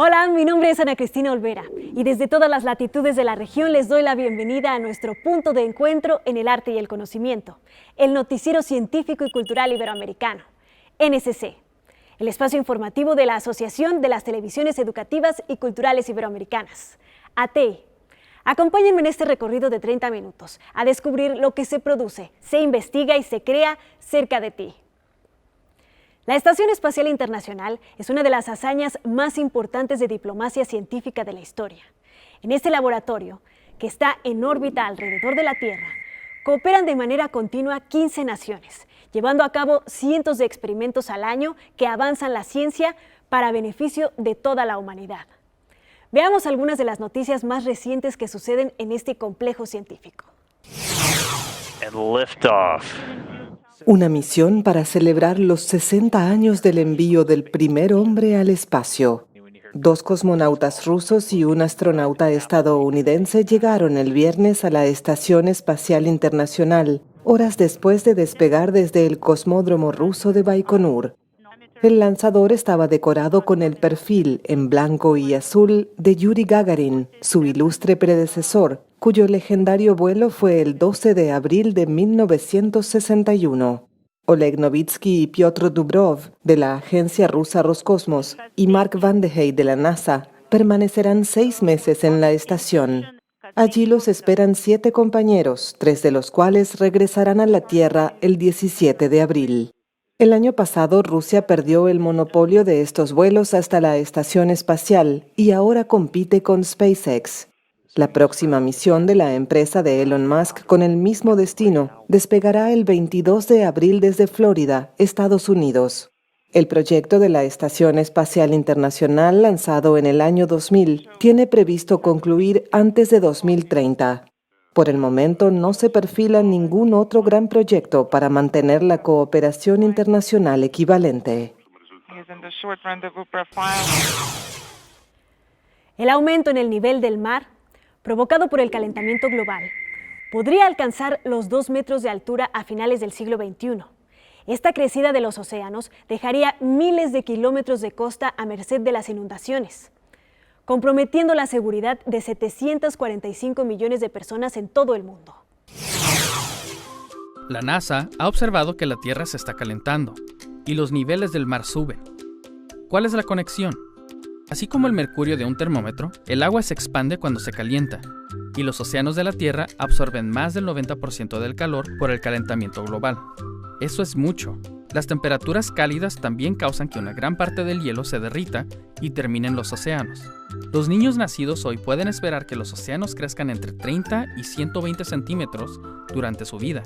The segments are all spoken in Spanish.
Hola, mi nombre es Ana Cristina Olvera y desde todas las latitudes de la región les doy la bienvenida a nuestro punto de encuentro en el arte y el conocimiento, el Noticiero Científico y Cultural Iberoamericano, NSC, el espacio informativo de la Asociación de las Televisiones Educativas y Culturales Iberoamericanas, ATEI. Acompáñenme en este recorrido de 30 minutos a descubrir lo que se produce, se investiga y se crea cerca de ti. La Estación Espacial Internacional es una de las hazañas más importantes de diplomacia científica de la historia. En este laboratorio, que está en órbita alrededor de la Tierra, cooperan de manera continua 15 naciones, llevando a cabo cientos de experimentos al año que avanzan la ciencia para beneficio de toda la humanidad. Veamos algunas de las noticias más recientes que suceden en este complejo científico. And liftoff. Una misión para celebrar los 60 años del envío del primer hombre al espacio. 2 cosmonautas rusos y un astronauta estadounidense llegaron el viernes a la Estación Espacial Internacional, horas después de despegar desde el cosmódromo ruso de Baikonur. El lanzador estaba decorado con el perfil en blanco y azul de Yuri Gagarin, su ilustre predecesor, cuyo legendario vuelo fue el 12 de abril de 1961. Oleg Novitsky y Piotr Dubrov, de la agencia rusa Roscosmos, y Mark Vande Hey, de la NASA, permanecerán 6 meses en la estación. Allí los esperan 7 compañeros, 3 de los cuales regresarán a la Tierra el 17 de abril. El año pasado, Rusia perdió el monopolio de estos vuelos hasta la estación espacial y ahora compite con SpaceX. La próxima misión de la empresa de Elon Musk con el mismo destino despegará el 22 de abril desde Florida, Estados Unidos. El proyecto de la Estación Espacial Internacional, lanzado en el año 2000, tiene previsto concluir antes de 2030. Por el momento no se perfila ningún otro gran proyecto para mantener la cooperación internacional equivalente. El aumento en el nivel del mar, provocado por el calentamiento global, podría alcanzar los 2 metros de altura a finales del siglo XXI. Esta crecida de los océanos dejaría miles de kilómetros de costa a merced de las inundaciones, comprometiendo la seguridad de 745 millones de personas en todo el mundo. La NASA ha observado que la Tierra se está calentando y los niveles del mar suben. ¿Cuál es la conexión? Así como el mercurio de un termómetro, el agua se expande cuando se calienta, y los océanos de la Tierra absorben más del 90% del calor por el calentamiento global. Eso es mucho. Las temperaturas cálidas también causan que una gran parte del hielo se derrita y termine en los océanos. Los niños nacidos hoy pueden esperar que los océanos crezcan entre 30 y 120 centímetros durante su vida.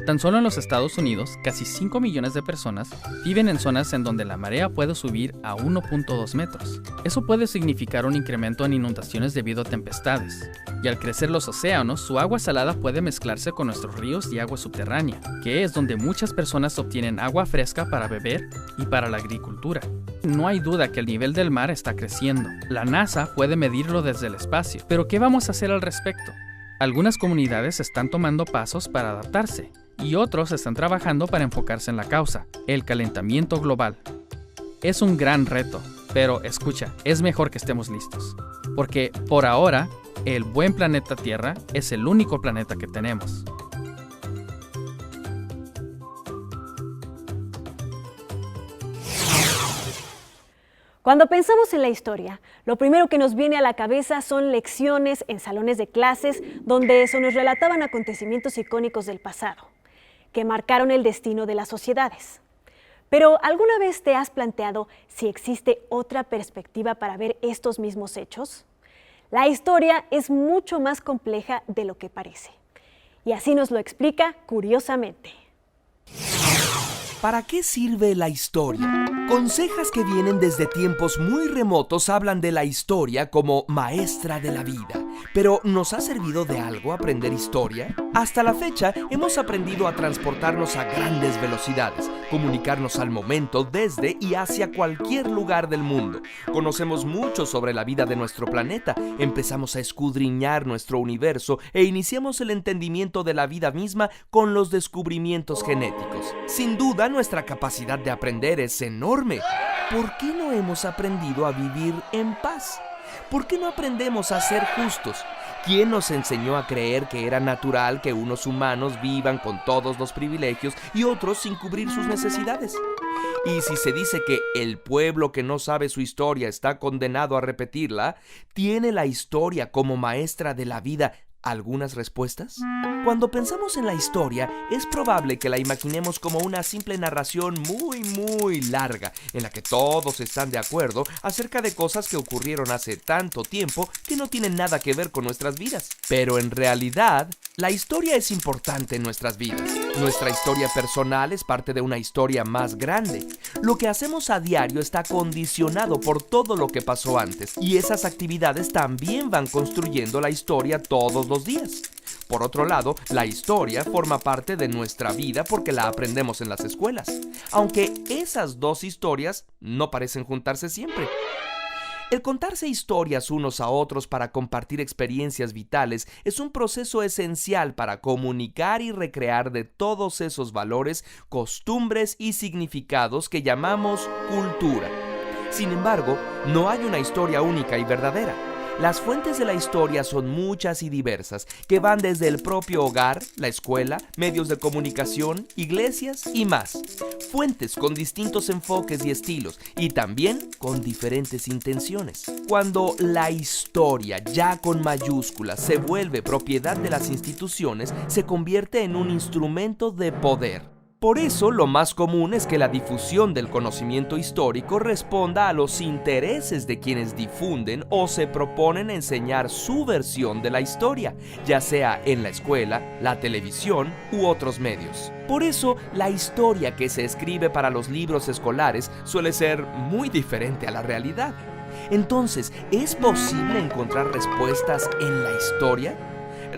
Tan solo en los Estados Unidos, casi 5 millones de personas viven en zonas en donde la marea puede subir a 1.2 metros. Eso puede significar un incremento en inundaciones debido a tempestades. Y al crecer los océanos, su agua salada puede mezclarse con nuestros ríos y agua subterránea, que es donde muchas personas obtienen agua fresca para beber y para la agricultura. No hay duda que el nivel del mar está creciendo. La NASA puede medirlo desde el espacio, pero ¿qué vamos a hacer al respecto? Algunas comunidades están tomando pasos para adaptarse, y otros están trabajando para enfocarse en la causa, el calentamiento global. Es un gran reto, pero escucha, es mejor que estemos listos, porque por ahora, el buen planeta Tierra es el único planeta que tenemos. Cuando pensamos en la historia, lo primero que nos viene a la cabeza son lecciones en salones de clases donde se nos relataban acontecimientos icónicos del pasado, que marcaron el destino de las sociedades. Pero ¿alguna vez te has planteado si existe otra perspectiva para ver estos mismos hechos? La historia es mucho más compleja de lo que parece. Y así nos lo explica Curiosamente. ¿Para qué sirve la historia? Consejas que vienen desde tiempos muy remotos hablan de la historia como maestra de la vida. Pero, ¿nos ha servido de algo aprender historia? Hasta la fecha, hemos aprendido a transportarnos a grandes velocidades, comunicarnos al momento desde y hacia cualquier lugar del mundo. Conocemos mucho sobre la vida de nuestro planeta, empezamos a escudriñar nuestro universo e iniciamos el entendimiento de la vida misma con los descubrimientos genéticos. Sin duda, nuestra capacidad de aprender es enorme. ¿por qué no hemos aprendido a vivir en paz? ¿Por qué no aprendemos a ser justos? ¿Quién nos enseñó a creer que era natural que unos humanos vivan con todos los privilegios y otros sin cubrir sus necesidades? Y si se dice que el pueblo que no sabe su historia está condenado a repetirla, ¿tiene la historia como maestra de la vida algunas respuestas? Cuando pensamos en la historia, es probable que la imaginemos como una simple narración muy larga, en la que todos están de acuerdo acerca de cosas que ocurrieron hace tanto tiempo que no tienen nada que ver con nuestras vidas. Pero en realidad, la historia es importante en nuestras vidas. Nuestra historia personal es parte de una historia más grande. Lo que hacemos a diario está condicionado por todo lo que pasó antes, y esas actividades también van construyendo la historia todos los días. Por otro lado, la historia forma parte de nuestra vida porque la aprendemos en las escuelas, aunque esas dos historias no parecen juntarse siempre. El contarse historias unos a otros para compartir experiencias vitales es un proceso esencial para comunicar y recrear de todos esos valores, costumbres y significados que llamamos cultura. Sin embargo, no hay una historia única y verdadera. Las fuentes de la historia son muchas y diversas, que van desde el propio hogar, la escuela, medios de comunicación, iglesias y más. Fuentes con distintos enfoques y estilos, y también con diferentes intenciones. Cuando la historia, ya con mayúsculas, se vuelve propiedad de las instituciones, se convierte en un instrumento de poder. Por eso, lo más común es que la difusión del conocimiento histórico responda a los intereses de quienes difunden o se proponen enseñar su versión de la historia, ya sea en la escuela, la televisión u otros medios. Por eso, la historia que se escribe para los libros escolares suele ser muy diferente a la realidad. Entonces, ¿es posible encontrar respuestas en la historia?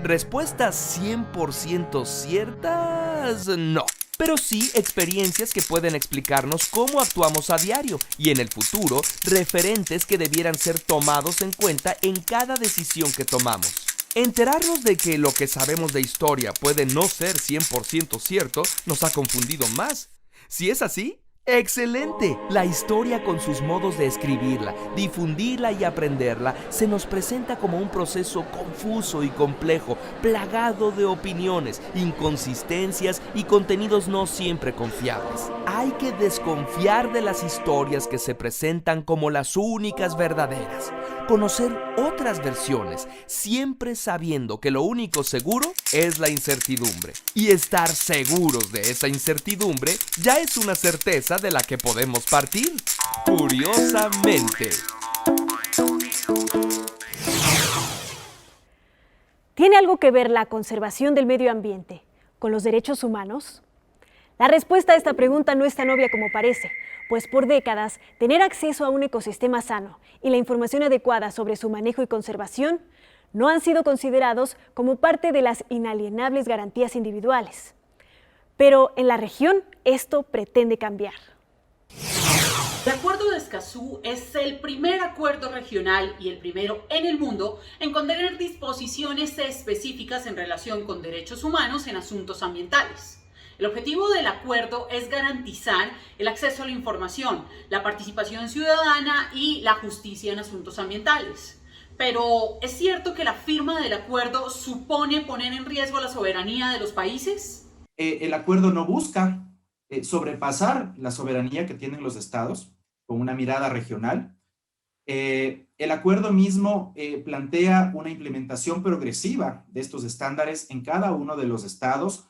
¿Respuestas 100% ciertas? No. Pero sí experiencias que pueden explicarnos cómo actuamos a diario y en el futuro referentes que debieran ser tomados en cuenta en cada decisión que tomamos. Enterarnos de que lo que sabemos de historia puede no ser 100% cierto nos ha confundido más. Si es así, ¡excelente! La historia con sus modos de escribirla, difundirla y aprenderla se nos presenta como un proceso confuso y complejo, plagado de opiniones, inconsistencias y contenidos no siempre confiables. Hay que desconfiar de las historias que se presentan como las únicas verdaderas. Conocer otras versiones, siempre sabiendo que lo único seguro es la incertidumbre. Y estar seguros de esa incertidumbre ya es una certeza de la que podemos partir. Curiosamente. ¿Tiene algo que ver la conservación del medio ambiente con los derechos humanos? La respuesta a esta pregunta no es tan obvia como parece, pues por décadas, tener acceso a un ecosistema sano y la información adecuada sobre su manejo y conservación no han sido considerados como parte de las inalienables garantías individuales. Pero en la región esto pretende cambiar. El Acuerdo de Escazú es el primer acuerdo regional y el primero en el mundo en contener disposiciones específicas en relación con derechos humanos en asuntos ambientales. El objetivo del acuerdo es garantizar el acceso a la información, la participación ciudadana y la justicia en asuntos ambientales. Pero, ¿es cierto que la firma del acuerdo supone poner en riesgo la soberanía de los países? El acuerdo no busca sobrepasar la soberanía que tienen los estados con una mirada regional. El acuerdo mismo plantea una implementación progresiva de estos estándares en cada uno de los estados,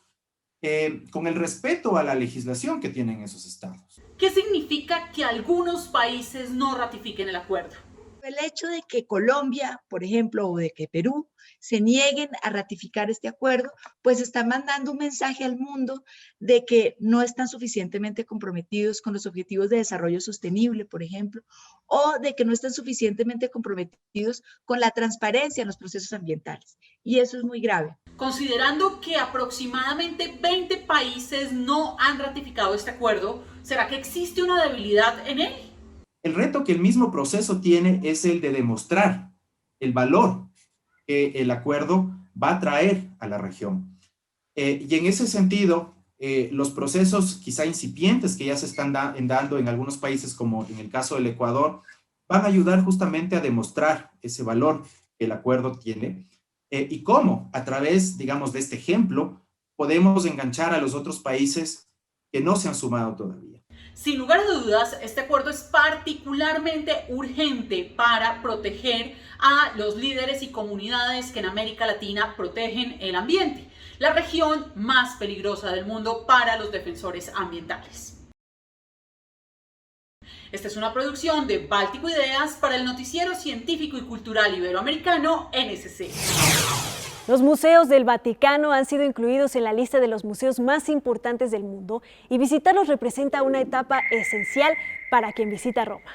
con el respeto a la legislación que tienen esos estados. ¿Qué significa que algunos países no ratifiquen el acuerdo? El hecho de que Colombia, por ejemplo, o de que Perú se nieguen a ratificar este acuerdo, pues están mandando un mensaje al mundo de que no están suficientemente comprometidos con los objetivos de desarrollo sostenible, por ejemplo, o de que no están suficientemente comprometidos con la transparencia en los procesos ambientales. Y eso es muy grave. Considerando que aproximadamente 20 países no han ratificado este acuerdo, ¿será que existe una debilidad en él? El reto que el mismo proceso tiene es el de demostrar el valor que el acuerdo va a traer a la región. Y en ese sentido, los procesos quizá incipientes que ya se están dando en algunos países, como en el caso del Ecuador, van a ayudar justamente a demostrar ese valor que el acuerdo tiene y cómo, a través, digamos, de este ejemplo, podemos enganchar a los otros países que no se han sumado todavía. Sin lugar a dudas, este acuerdo es particularmente urgente para proteger a los líderes y comunidades que en América Latina protegen el ambiente, la región más peligrosa del mundo para los defensores ambientales. Esta es una producción de Báltico Ideas para el Noticiero Científico y Cultural Iberoamericano, NSC. Los museos del Vaticano han sido incluidos en la lista de los museos más importantes del mundo y visitarlos representa una etapa esencial para quien visita Roma.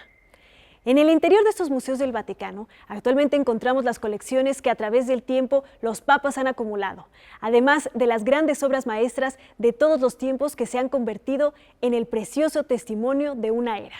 En el interior de estos museos del Vaticano, actualmente encontramos las colecciones que a través del tiempo los papas han acumulado, además de las grandes obras maestras de todos los tiempos que se han convertido en el precioso testimonio de una era.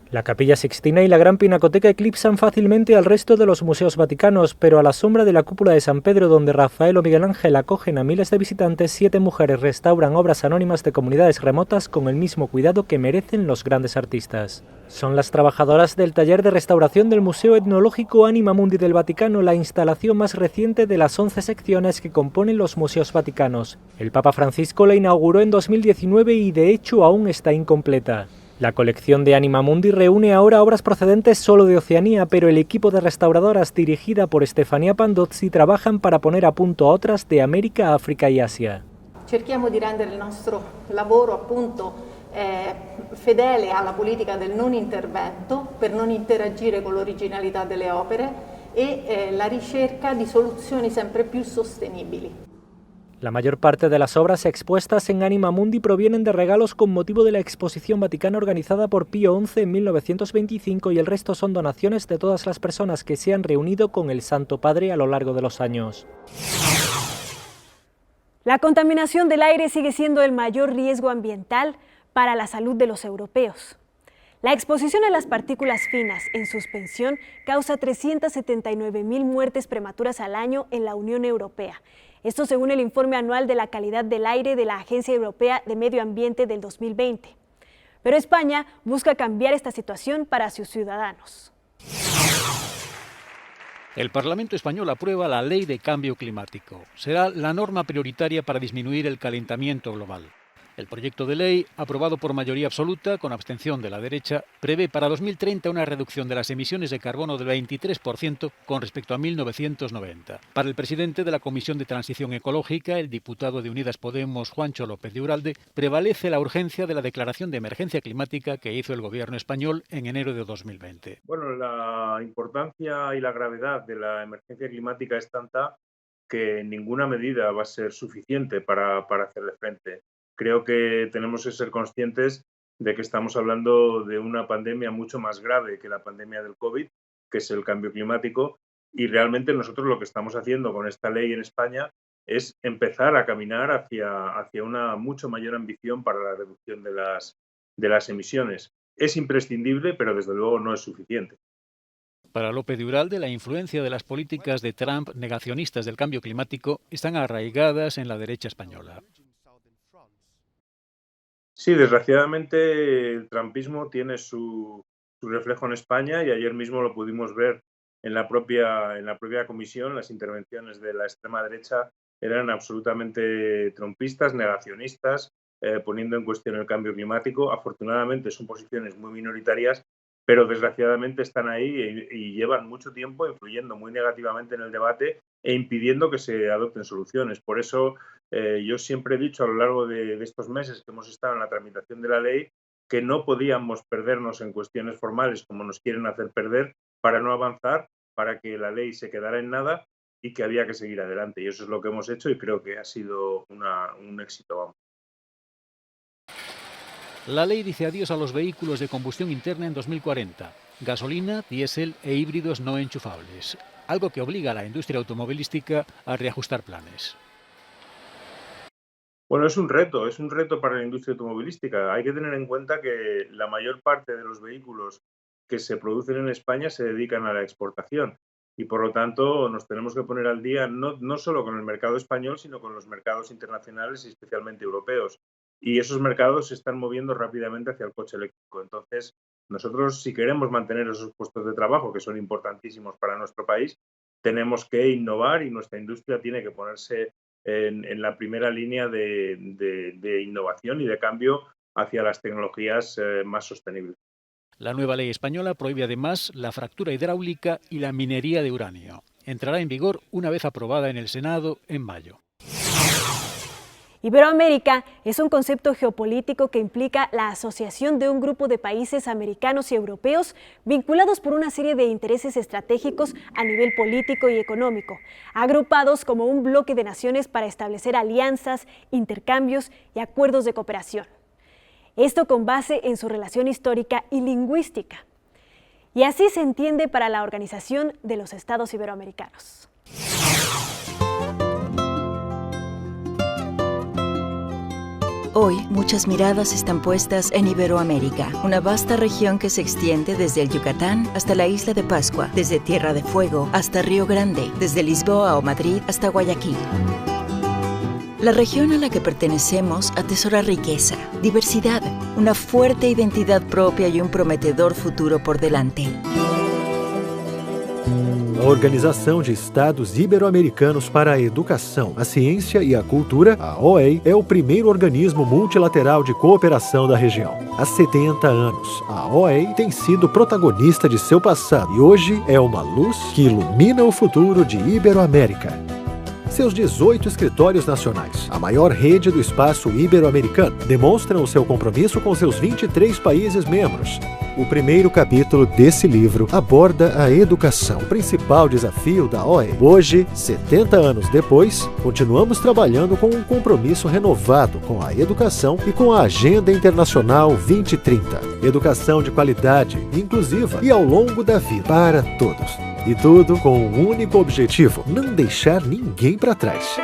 La Capilla Sixtina y la Gran Pinacoteca eclipsan fácilmente al resto de los museos vaticanos, pero a la sombra de la cúpula de San Pedro, donde Rafael o Miguel Ángel acogen a miles de visitantes, 7 mujeres restauran obras anónimas de comunidades remotas con el mismo cuidado que merecen los grandes artistas. Son las trabajadoras del taller de restauración del Museo Etnológico Anima Mundi del Vaticano, la instalación más reciente de las 11 secciones que componen los museos vaticanos. El Papa Francisco la inauguró en 2019 y de hecho aún está incompleta. La colección de Anima Mundi reúne ahora obras procedentes solo de Oceanía, pero el equipo de restauradoras dirigida por Stefania Pandozzi trabajan para poner a punto otras de América, África y Asia. Cerchiamo di rendere il nostro lavoro appunto fedele alla politica del non intervento per non interagire con l'originalità delle opere e la ricerca di soluzioni sempre più sostenibili. La mayor parte de las obras expuestas en Anima Mundi provienen de regalos con motivo de la Exposición Vaticana organizada por Pío XI en 1925 y el resto son donaciones de todas las personas que se han reunido con el Santo Padre a lo largo de los años. La contaminación del aire sigue siendo el mayor riesgo ambiental para la salud de los europeos. La exposición a las partículas finas en suspensión causa 379.000 muertes prematuras al año en la Unión Europea. Esto según el informe anual de la calidad del aire de la Agencia Europea de Medio Ambiente del 2020. Pero España busca cambiar esta situación para sus ciudadanos. El Parlamento español aprueba la Ley de Cambio Climático. Será la norma prioritaria para disminuir el calentamiento global. El proyecto de ley, aprobado por mayoría absoluta, con abstención de la derecha, prevé para 2030 una reducción de las emisiones de carbono del 23% con respecto a 1990. Para el presidente de la Comisión de Transición Ecológica, el diputado de Unidas Podemos, Juancho López de Uralde, prevalece la urgencia de la declaración de emergencia climática que hizo el gobierno español en enero de 2020. Bueno, la importancia y la gravedad de la emergencia climática es tanta que ninguna medida va a ser suficiente para hacerle frente. Creo que tenemos que ser conscientes de que estamos hablando de una pandemia mucho más grave que la pandemia del COVID, que es el cambio climático, y realmente nosotros lo que estamos haciendo con esta ley en España es empezar a caminar hacia una mucho mayor ambición para la reducción de las emisiones. Es imprescindible, pero desde luego no es suficiente. Para López de Uralde, la influencia de las políticas de Trump negacionistas del cambio climático están arraigadas en la derecha española. Sí, desgraciadamente el trumpismo tiene su reflejo en España y ayer mismo lo pudimos ver en la propia comisión. Las intervenciones de la extrema derecha eran absolutamente trumpistas, negacionistas, poniendo en cuestión el cambio climático. Afortunadamente son posiciones muy minoritarias, pero desgraciadamente están ahí y llevan mucho tiempo influyendo muy negativamente en el debate e impidiendo que se adopten soluciones. Por eso yo siempre he dicho a lo largo de estos meses que hemos estado en la tramitación de la ley que no podíamos perdernos en cuestiones formales como nos quieren hacer perder para no avanzar, para que la ley se quedara en nada y que había que seguir adelante. Y eso es lo que hemos hecho y creo que ha sido un éxito. Vamos. La ley dice adiós a los vehículos de combustión interna en 2040, gasolina, diésel e híbridos no enchufables, algo que obliga a la industria automovilística a reajustar planes. Bueno, es un reto para la industria automovilística. Hay que tener en cuenta que la mayor parte de los vehículos que se producen en España se dedican a la exportación y por lo tanto nos tenemos que poner al día no solo con el mercado español, sino con los mercados internacionales y especialmente europeos. Y esos mercados se están moviendo rápidamente hacia el coche eléctrico. Entonces, nosotros, si queremos mantener esos puestos de trabajo, que son importantísimos para nuestro país, tenemos que innovar y nuestra industria tiene que ponerse en la primera línea de innovación y de cambio hacia las tecnologías más sostenibles. La nueva ley española prohíbe además la fractura hidráulica y la minería de uranio. Entrará en vigor una vez aprobada en el Senado en mayo. Iberoamérica es un concepto geopolítico que implica la asociación de un grupo de países americanos y europeos vinculados por una serie de intereses estratégicos a nivel político y económico, agrupados como un bloque de naciones para establecer alianzas, intercambios y acuerdos de cooperación. Esto con base en su relación histórica y lingüística. Y así se entiende para la Organización de los Estados Iberoamericanos. Hoy, muchas miradas están puestas en Iberoamérica, una vasta región que se extiende desde el Yucatán hasta la isla de Pascua, desde Tierra de Fuego hasta Río Grande, desde Lisboa o Madrid hasta Guayaquil. La región a la que pertenecemos atesora riqueza, diversidad, una fuerte identidad propia y un prometedor futuro por delante. A Organização de Estados Ibero-Americanos para a Educação, a Ciência e a Cultura, a OEI, é o primeiro organismo multilateral de cooperação da região. Há 70 anos, a OEI tem sido protagonista de seu passado e hoje é uma luz que ilumina o futuro de Iberoamérica. Seus 18 escritórios nacionais, a maior rede do espaço ibero-americano, demonstram o seu compromisso com seus 23 países membros. O primeiro capítulo desse livro aborda a educação, o principal desafio da OEI. Hoje, 70 anos depois, continuamos trabalhando com um compromisso renovado com a educação e com a Agenda Internacional 2030. Educação de qualidade, inclusiva e ao longo da vida, para todos. E tudo com um único objetivo: não deixar ninguém para trás.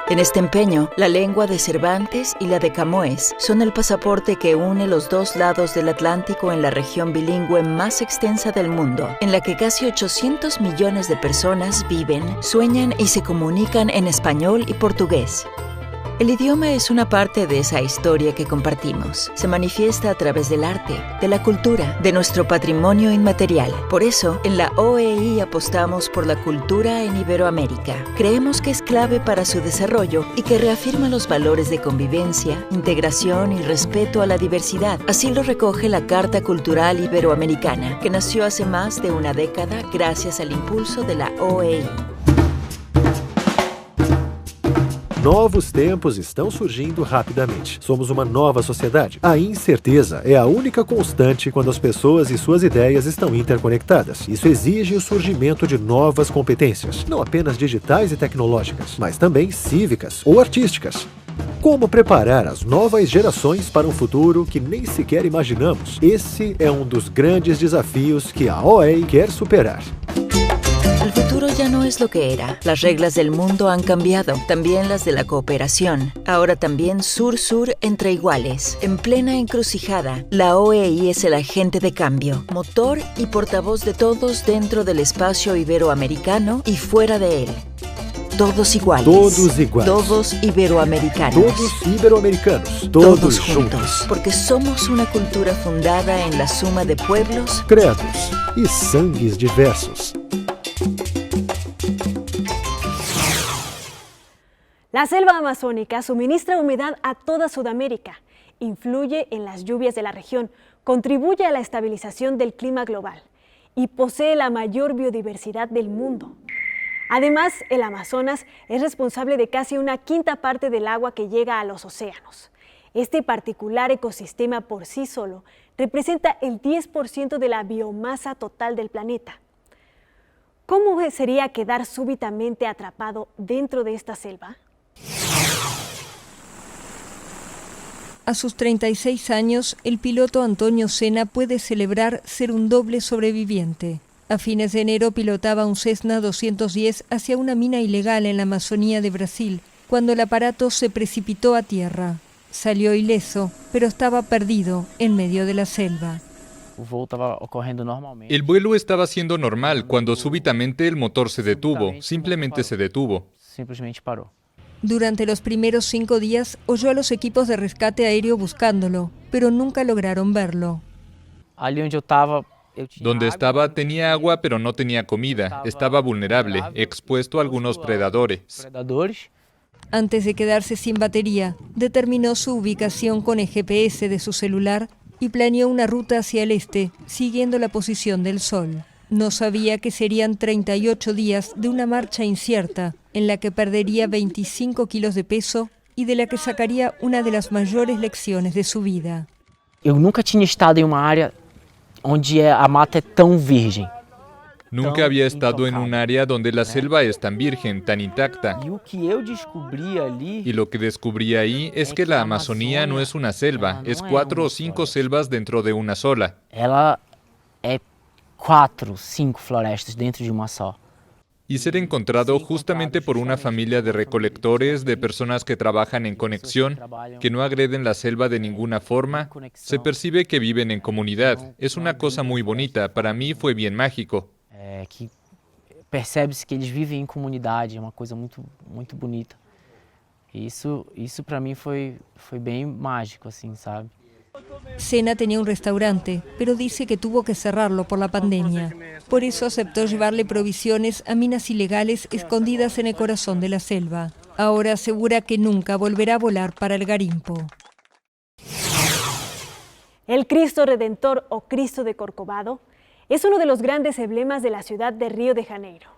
En este empeño, la lengua de Cervantes y la de Camões son el pasaporte que une los dos lados del Atlántico en la región bilingüe más extensa del mundo, en la que casi 800 millones de personas viven, sueñan y se comunican en español y portugués. El idioma es una parte de esa historia que compartimos. Se manifiesta a través del arte, de la cultura, de nuestro patrimonio inmaterial. Por eso, en la OEI apostamos por la cultura en Iberoamérica. Creemos que es clave para su desarrollo y que reafirma los valores de convivencia, integración y respeto a la diversidad. Así lo recoge la Carta Cultural Iberoamericana, que nació hace más de una década gracias al impulso de la OEI. Novos tempos estão surgindo rapidamente. Somos uma nova sociedade. A incerteza é a única constante quando as pessoas e suas ideias estão interconectadas. Isso exige o surgimento de novas competências, não apenas digitais e tecnológicas, mas também cívicas ou artísticas. Como preparar as novas gerações para um futuro que nem sequer imaginamos? Esse é um dos grandes desafios que a OEI quer superar. El futuro ya no es lo que era. Las reglas del mundo han cambiado, también las de la cooperación. Ahora también sur-sur entre iguales. En plena encrucijada, la OEI es el agente de cambio, motor y portavoz de todos dentro del espacio iberoamericano y fuera de él. Todos iguales. Todos iguales. Todos iberoamericanos. Todos iberoamericanos. Todos juntos. Porque somos una cultura fundada en la suma de pueblos, credos y sangues diversos. La selva amazónica suministra humedad a toda Sudamérica, influye en las lluvias de la región, contribuye a la estabilización del clima global y posee la mayor biodiversidad del mundo. Además, el Amazonas es responsable de casi una quinta parte del agua que llega a los océanos. Este particular ecosistema por sí solo representa el 10% de la biomasa total del planeta. ¿Cómo sería quedar súbitamente atrapado dentro de esta selva? A sus 36 años, el piloto Antonio Sena puede celebrar ser un doble sobreviviente. A fines de enero pilotaba un Cessna 210 hacia una mina ilegal en la Amazonía de Brasil, cuando el aparato se precipitó a tierra. Salió ileso, pero estaba perdido en medio de la selva. El vuelo estaba siendo normal cuando súbitamente el motor se detuvo, simplemente se detuvo. Durante los primeros 5 días oyó a los equipos de rescate aéreo buscándolo, pero nunca lograron verlo. Donde estaba tenía agua pero no tenía comida, estaba vulnerable, expuesto a algunos predadores. Antes de quedarse sin batería, determinó su ubicación con el GPS de su celular y planeó una ruta hacia el este, siguiendo la posición del sol. No sabía que serían 38 días de una marcha incierta, en la que perdería 25 kilos de peso y de la que sacaría una de las mayores lecciones de su vida. Eu nunca tinha estado em uma área onde a mata é tão virgem. Nunca había estado en un área donde la selva es tan virgen, tan intacta. Y lo que descubrí ahí es que la Amazonía no es una selva, es 4 o 5 selvas dentro de una sola. Ela é 4, 5 florestas dentro de uma só. Y ser encontrado justamente por una familia de recolectores, de personas que trabajan en conexión, que no agreden la selva de ninguna forma, se percibe que viven en comunidad. Es una cosa muy bonita, para mí fue bien mágico. Que percebe-se que eles vivem em comunidade, é uma coisa muito bonita. Isso para mim foi bem mágico, assim, sabe? Sena tenía un restaurante, pero dice que tuvo que cerrarlo por la pandemia. Por eso aceptó llevarle provisiones a minas ilegales escondidas en el corazón de la selva. Ahora asegura que nunca volverá a volar para el Garimpo. El Cristo Redentor o Cristo de Corcovado es uno de los grandes emblemas de la ciudad de Río de Janeiro.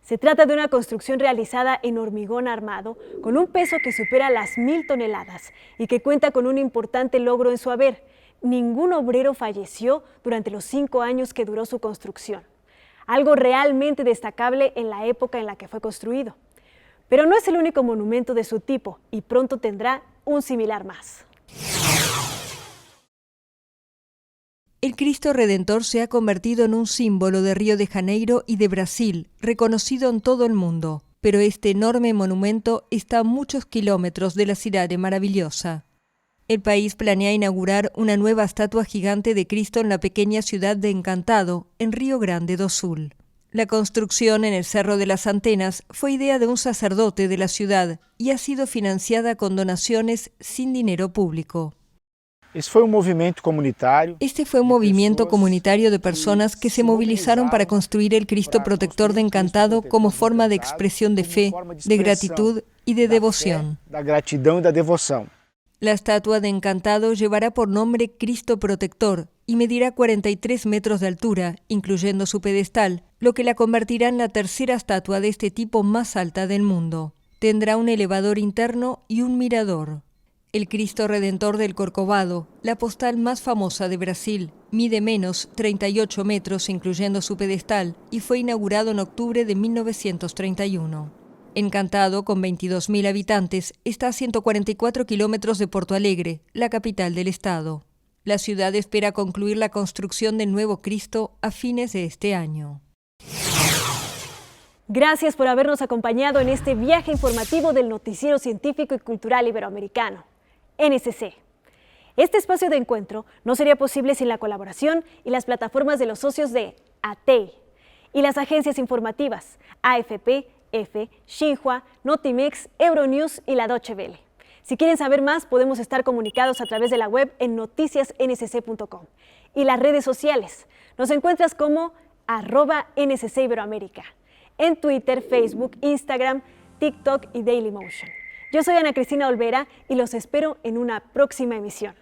Se trata de una construcción realizada en hormigón armado con un peso que supera las 1000 toneladas y que cuenta con un importante logro en su haber. Ningún obrero falleció durante los 5 años que duró su construcción. Algo realmente destacable en la época en la que fue construido. Pero no es el único monumento de su tipo y pronto tendrá un similar más. El Cristo Redentor se ha convertido en un símbolo de Río de Janeiro y de Brasil, reconocido en todo el mundo. Pero este enorme monumento está a muchos kilómetros de la ciudad maravillosa. El país planea inaugurar una nueva estatua gigante de Cristo en la pequeña ciudad de Encantado, en Río Grande do Sul. La construcción en el Cerro de las Antenas fue idea de un sacerdote de la ciudad y ha sido financiada con donaciones sin dinero público. Este fue un movimiento comunitario de personas que se movilizaron para construir el Cristo Protector de Encantado como forma de expresión de fe, de gratitud y de devoción. La estatua de Encantado llevará por nombre Cristo Protector y medirá 43 metros de altura, incluyendo su pedestal, lo que la convertirá en la tercera estatua de este tipo más alta del mundo. Tendrá un elevador interno y un mirador. El Cristo Redentor del Corcovado, la postal más famosa de Brasil, mide menos 38 metros incluyendo su pedestal y fue inaugurado en octubre de 1931. Encantado, con 22.000 habitantes, está a 144 kilómetros de Porto Alegre, la capital del estado. La ciudad espera concluir la construcción del nuevo Cristo a fines de este año. Gracias por habernos acompañado en este viaje informativo del Noticiero Científico y Cultural Iberoamericano. NSC. Este espacio de encuentro no sería posible sin la colaboración y las plataformas de los socios de ATEI y las agencias informativas AFP, EFE, Xinhua, Notimex, Euronews y la Deutsche Welle. Si quieren saber más, podemos estar comunicados a través de la web en noticiasnsc.com y las redes sociales. Nos encuentras como @NSC Iberoamérica en Twitter, Facebook, Instagram, TikTok y Dailymotion. Yo soy Ana Cristina Olvera y los espero en una próxima emisión.